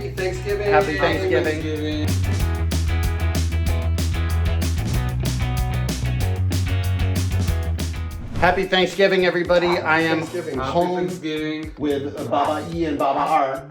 Happy Thanksgiving. Happy Thanksgiving. Happy Thanksgiving, everybody. I am home with Baba E and Baba R.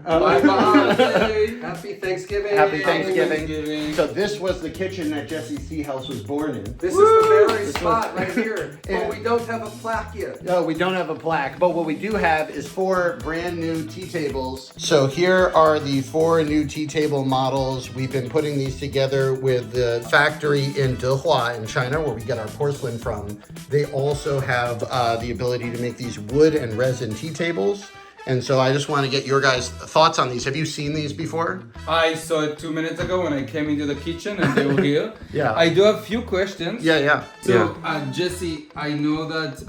Happy Thanksgiving. Happy Thanksgiving. So this was the kitchen that Jesse's Teahouse was born in. This is the very spot right here. But we don't have a plaque yet. No, we don't have a plaque. But what we do have is 4 brand new tea tables. So here are the 4 new tea table models. We've been putting these together with the factory in Dehua in China, where we get our porcelain from. They also have the ability to make these wood and resin tea tables. And so I just want to get your guys' thoughts on these. Have you seen these before? I saw it 2 minutes ago when I came into the kitchen and they were here. Yeah. I do have a few questions. Yeah. So, Jesse, I know that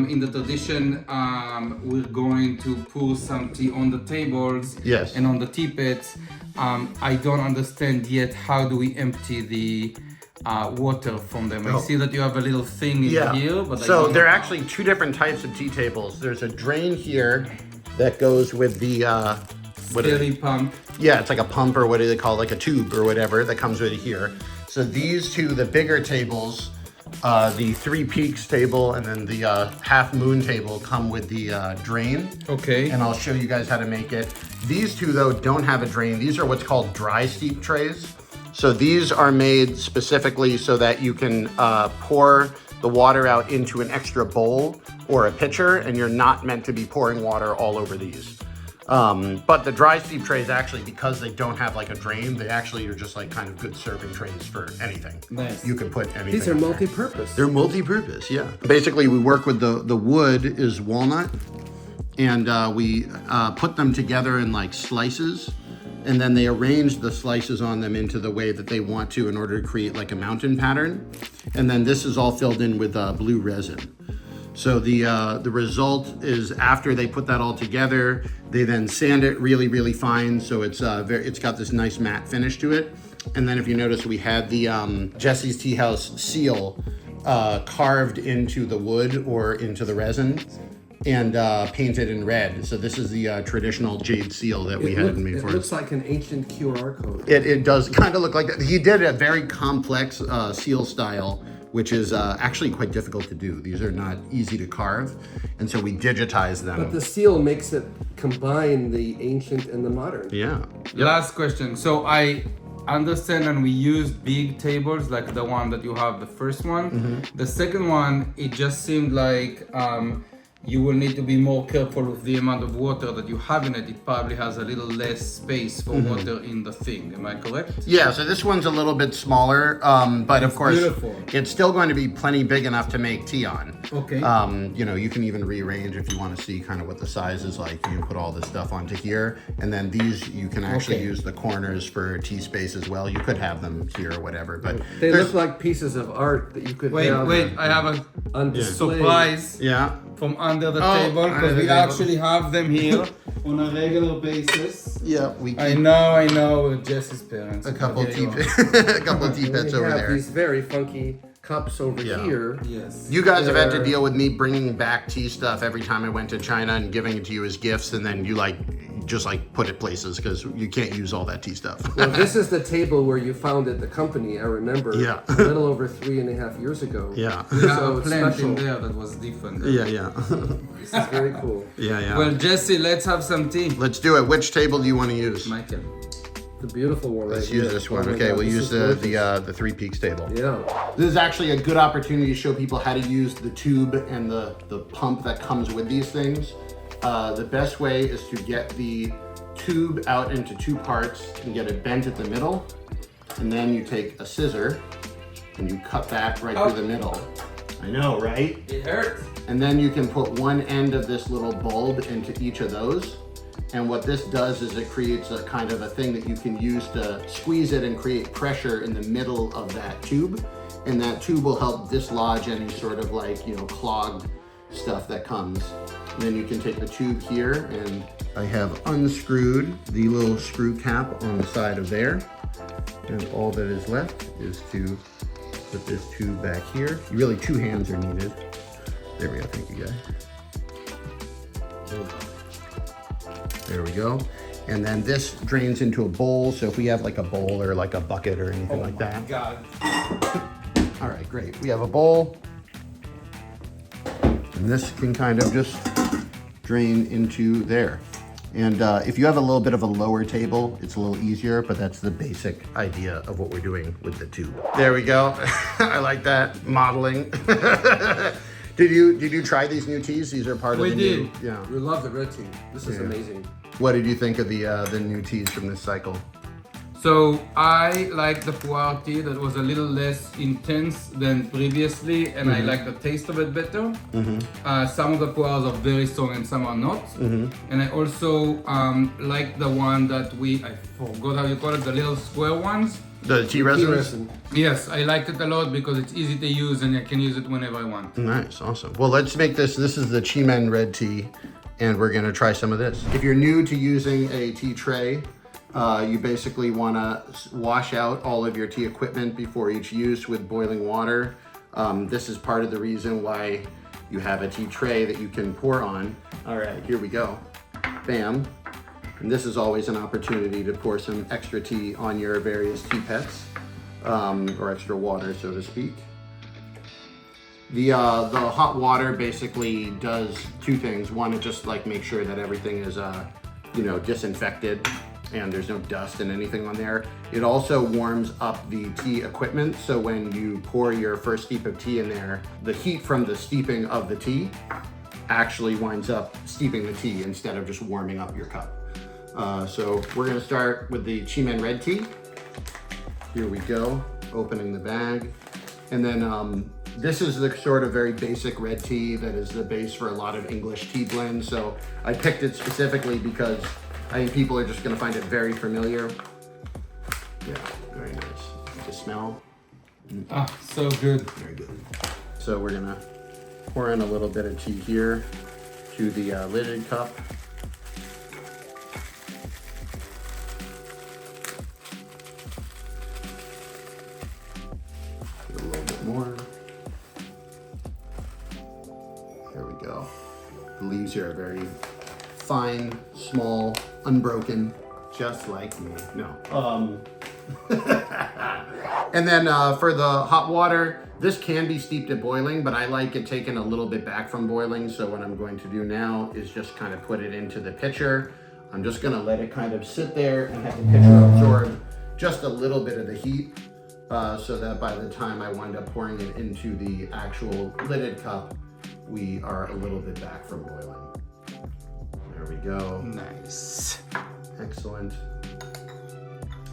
in the tradition, we're going to pour some tea on the tables Yes. and on the teapots. I don't understand yet, how do we empty the water from them? I see that you have a little thing in here, but so there are actually 2 different types of tea tables. There's a drain here that goes with the Steady pump. Yeah, it's like a pump, or what do they call it, like a tube or whatever that comes with it here. So these 2, the bigger tables, the 3 peaks table and then the half moon table, come with the drain. Okay. And I'll show you guys how to make it. These 2 though don't have a drain. These are what's called dry steep trays. So these are made specifically so that you can pour the water out into an extra bowl or a pitcher, and you're not meant to be pouring water all over these. But the dry steep trays, actually, because they don't have like a drain, they actually are just like kind of good serving trays for anything. Nice. You can put anything. These are in there. multi-purpose. They're multi-purpose, yeah. Basically, we work with the wood is walnut, and we put them together in like slices. And then they arrange the slices on them into the way that they want to in order to create like a mountain pattern. And then this is all filled in with blue resin. So the result is, after they put that all together, they then sand it really, really fine. So it's got this nice matte finish to it. And then if you notice, we had the Jesse's Teahouse seal carved into the wood or into the resin and painted in red. So this is the traditional jade seal that we had made for It looks like an ancient QR code. It does kind of look like that. He did a very complex seal style, which is actually quite difficult to do. These are not easy to carve, and so we digitize them. But the seal makes it combine the ancient and the modern. Yeah. Last question. So I understand, and we use big tables like the one that you have, the first one. Mm-hmm. The second one, it just seemed like you will need to be more careful with the amount of water that you have in it. It probably has a little less space for water in the thing. Am I correct? Yeah, so this one's a little bit smaller, but of course, beautiful. It's still going to be plenty big enough to make tea on. Okay. You know, you can even rearrange if you want to see kind of what the size is like. You can put all this stuff onto here, and then these, you can actually use the corners for tea space as well. You could have them here or whatever, but They look like pieces of art that you could have. Wait, I have a on display. surprise. Yeah. From under the table, because we actually have them here on a regular basis. Yeah, we keep I know, with Jesse's parents. a couple Here you tea go. a couple of tea pits We over have there. these very funky cups over here. Yes. You guys have had to deal with me bringing back tea stuff every time I went to China and giving it to you as gifts, and then you just put it places because you can't use all that tea stuff. Well, this is the table where you founded the company, I remember. Yeah. A little over 3.5 years ago. Yeah. We have So a it's plant special. in there that was different. Yeah. This is very cool. Yeah. Well, Jesse, let's have some tea. Let's do it. Which table do you want to use? Michael. The beautiful one. Let's right use here. this one. Oh my Okay, God, we'll this use is gorgeous. the 3 peaks table. Yeah. This is actually a good opportunity to show people how to use the tube and the pump that comes with these things. The best way is to get the tube out into 2 parts and get it bent at the middle. And then you take a scissor and you cut that right through the middle. I know, right? It hurts. And then you can put one end of this little bulb into each of those. And what this does is it creates a kind of a thing that you can use to squeeze it and create pressure in the middle of that tube. And that tube will help dislodge any sort of clogged stuff that comes. And then you can take the tube here, and I have unscrewed the little screw cap on the side of there. And all that is left is to put this tube back here. Really 2 hands are needed. There we go, thank you guys. There we go. And then this drains into a bowl. So if we have like a bowl or like a bucket or anything like that. God. All right, great. We have a bowl. And this can kind of just drain into there. And if you have a little bit of a lower table, it's a little easier, but that's the basic idea of what we're doing with the tube. There we go. I like that modeling. Did you try these new teas? These are part of the new. Yeah. We love the red tea. This is amazing. What did you think of the new teas from this cycle? So I like the pu'er tea that was a little less intense than previously, and I like the taste of it better. Some of the pu'ers are very strong and some are not. And I also like the one that I forgot how you call it, the little square ones. The tea resin? Yes, I liked it a lot because it's easy to use and I can use it whenever I want. Nice, awesome. Well, let's make this. This is the Chimen red tea, and we're gonna try some of this. If you're new to using a tea tray, you basically want to wash out all of your tea equipment before each use with boiling water. This is part of the reason why you have a tea tray that you can pour on. All right, here we go. Bam. And this is always an opportunity to pour some extra tea on your various tea pets, or extra water, so to speak. The hot water basically does two things. One, it just like makes sure that everything is, disinfected and there's no dust and anything on there. It also warms up the tea equipment, so when you pour your first steep of tea in there, the heat from the steeping of the tea actually winds up steeping the tea instead of just warming up your cup. So we're gonna start with the Chimen red tea. Here we go, opening the bag. And then this is the sort of very basic red tea that is the base for a lot of English tea blends. So I picked it specifically because I think people are just gonna find it very familiar. Yeah, very nice. The smell. Ah, so good. Very good. So we're gonna pour in a little bit of tea here to the lidded cup. A little bit more. There we go. The leaves here are very fine, small, unbroken, just like me. No. And then for the hot water, this can be steeped at boiling, but I like it taken a little bit back from boiling. So what I'm going to do now is just kind of put it into the pitcher. I'm just gonna let it kind of sit there and have the pitcher absorb just a little bit of the heat, so that by the time I wind up pouring it into the actual lidded cup, we are a little bit back from boiling. There we go. Nice. Excellent.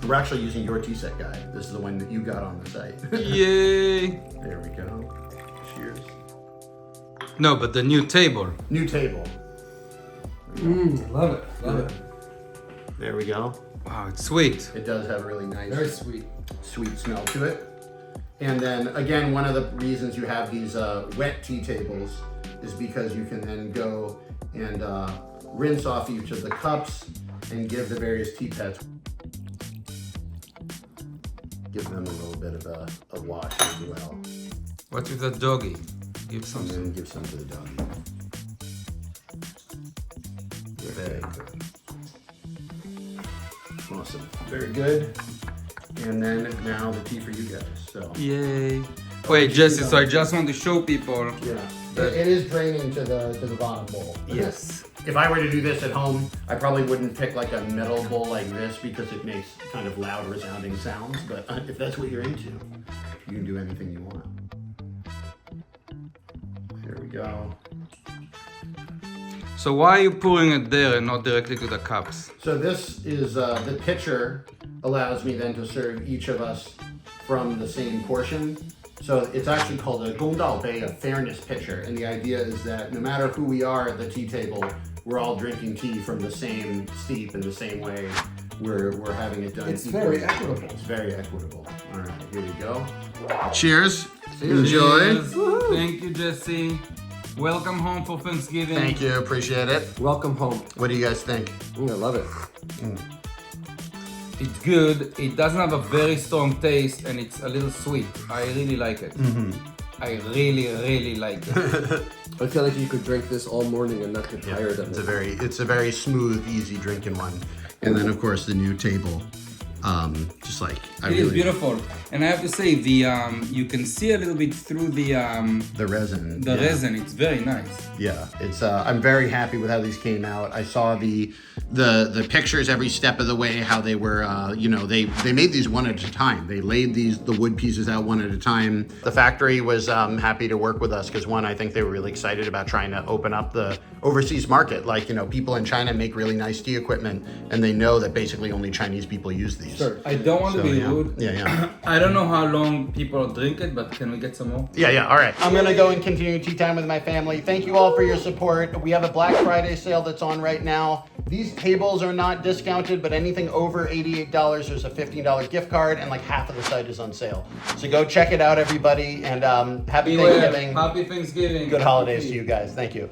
We're actually using your tea set guide. This is the one that you got on the site. Yay. There we go. Cheers. No, but the new table. New table. Love it. Love it. There we go. Wow, it's sweet. It does have a really nice, Very sweet. sweet smell to it. And then again, one of the reasons you have these wet tea tables is because you can then go and rinse off each of the cups and give the various tea pets, give them a little bit of a wash as well. What with the doggy? Give some. And then give some to the doggy. Very good. Awesome. Very good. And then now the tea for you guys. So Yay. Wait, Jesse, so I just want to show people. yeah, it is draining to the bottom bowl. Yes. If I were to do this at home, I probably wouldn't pick like a metal bowl like this because it makes kind of loud resounding sounds. But if that's what you're into, you can do anything you want. There we go. So why are you pouring it there and not directly to the cups? So this is the pitcher allows me then to serve each of us from the same portion. So it's actually called a Gongdao Bei, a fairness pitcher. And the idea is that no matter who we are at the tea table, we're all drinking tea from the same steep in the same way. We're having it done. It's equally. very equitable. It's very equitable. All right, here we go. Cheers. Cheers. Thank you, Jesse. Welcome home for Thanksgiving. Thank you, appreciate it. Welcome home. What do you guys think? I love it. It's good. It doesn't have a very strong taste and it's a little sweet. I really like it. I really, really like it. I feel like you could drink this all morning and not get tired of It's it. a very smooth, easy drinking one. And then of course the new table. Just like It is beautiful, and I have to say the you can see a little bit through the resin. resin. It's very nice. Yeah, it's I'm very happy with how these came out. I saw the pictures every step of the way, how they were you know, they made these one at a time. They laid the wood pieces out one at a time. The factory was happy to work with us because one, I think they were really excited about trying to open up the overseas market. Like, you know, people in China make really nice tea equipment and they know that basically only Chinese people use these. Sure. I don't want to be rude. Yeah. I don't know how long people drink it, but can we get some more? Yeah, all right. I'm gonna go and continue tea time with my family. Thank you all for your support. We have a Black Friday sale that's on right now. These tables are not discounted, but anything over $88, there's a $15 gift card, and like half of the site is on sale. So go check it out, everybody, and happy Thanksgiving. Happy Thanksgiving. Good holidays to you guys. Thank you.